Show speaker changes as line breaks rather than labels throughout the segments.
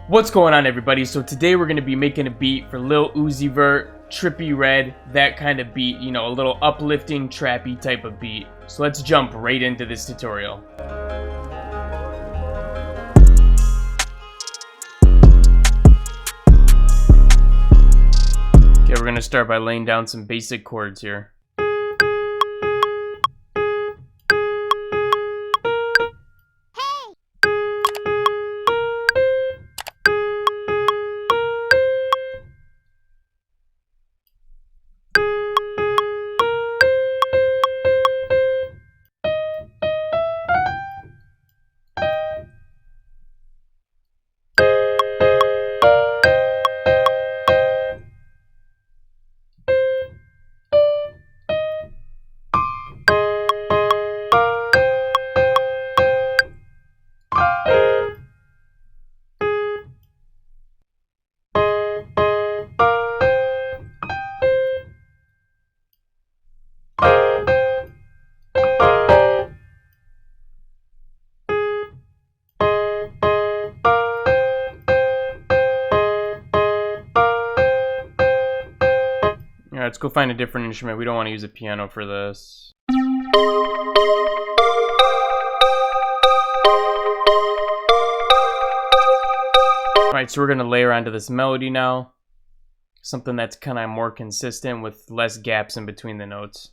What's going on, everybody? So today we're going to be making a beat for Lil Uzi Vert, Trippie Red, that kind of beat, you know, a little uplifting, trappy type of beat. So let's jump right into this tutorial. Okay, we're going to start by laying down some basic chords here. Alright, let's go find a different instrument. We don't want to use a piano for this. Alright, so we're going to layer onto this melody now. Something that's kind of more consistent with less gaps in between the notes.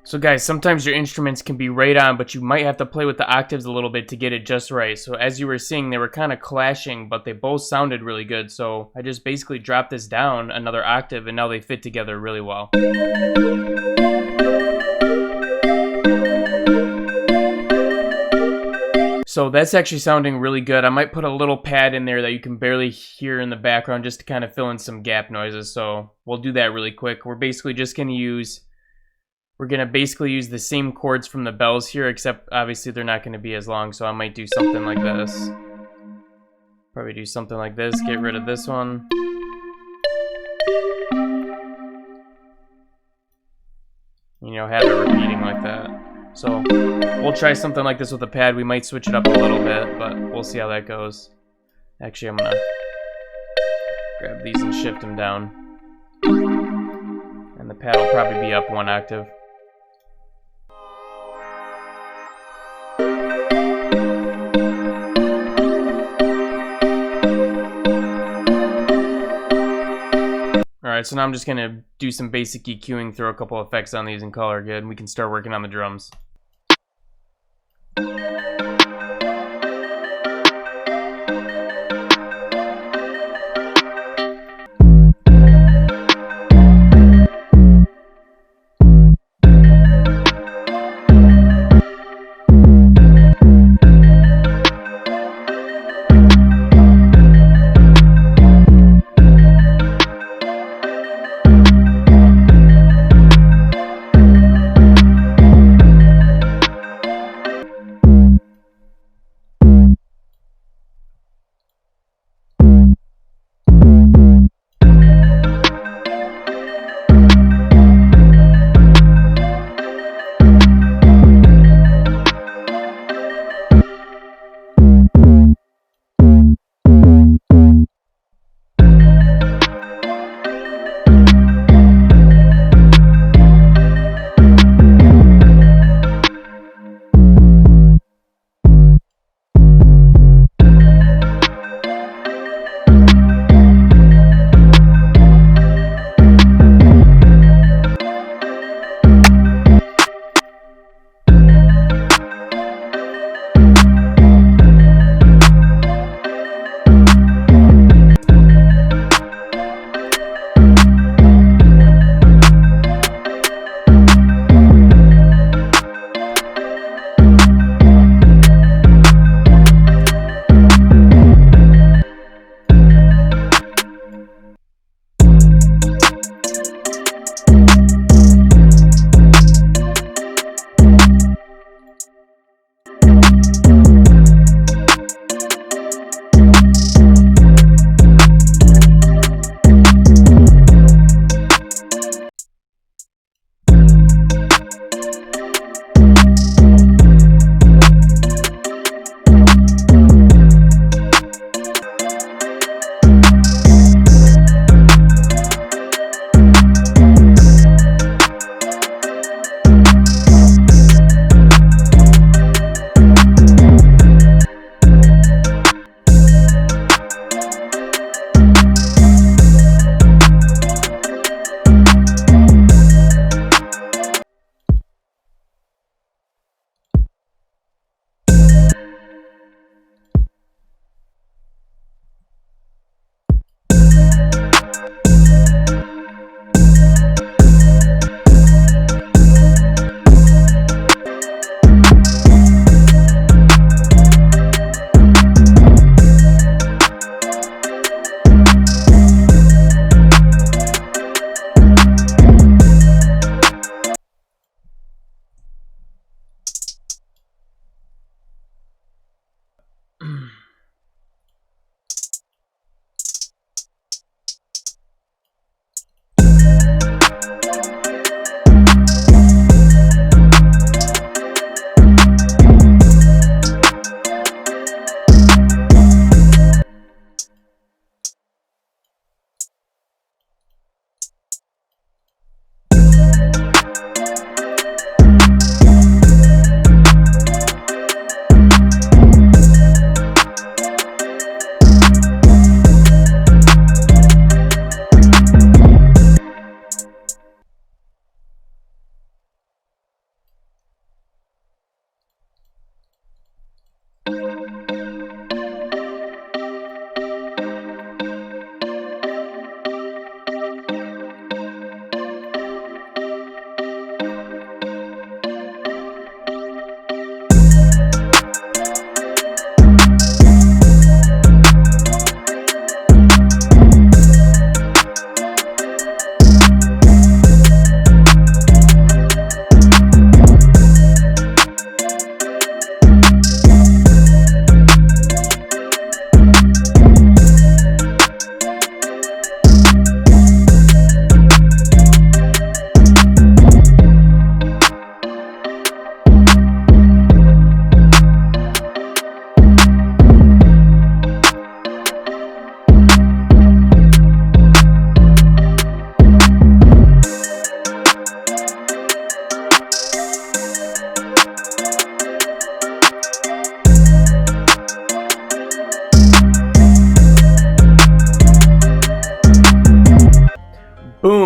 So guys, sometimes your instruments can be right on, but you might have to play with the octaves a little bit to get it just right. So as you were seeing, they were kind of clashing, but they both sounded really good. So I just basically dropped this down another octave, and now they fit together really well. So that's actually sounding really good. I might put a little pad in there that you can barely hear in the background just to kind of fill in some gap noises. So we'll do that really quick. We're basically just going to use... We're going to basically use the same chords from the bells here, except obviously they're not going to be as long, so I might do something like this. Probably do something like this, get rid of this one. You know, have it repeating like that. So, we'll try something like this with a pad. We might switch it up a little bit, but we'll see how that goes. Actually, I'm going to grab these and shift them down. And the pad will probably be up one octave. Alright, so now I'm just going to do some basic EQing, throw a couple effects on these and call her good, and we can start working on the drums.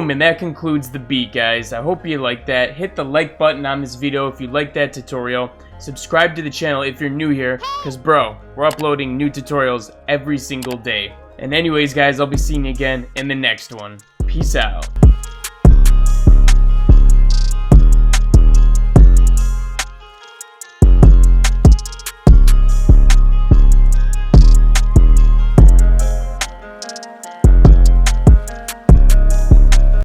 boom, and that concludes the beat, guys. I hope you liked that. Hit the like button on this video if you liked that tutorial. Subscribe to the channel if you're new here, because bro, we're uploading new tutorials every single day. And anyways, guys, I'll be seeing you again in the next one. Peace out.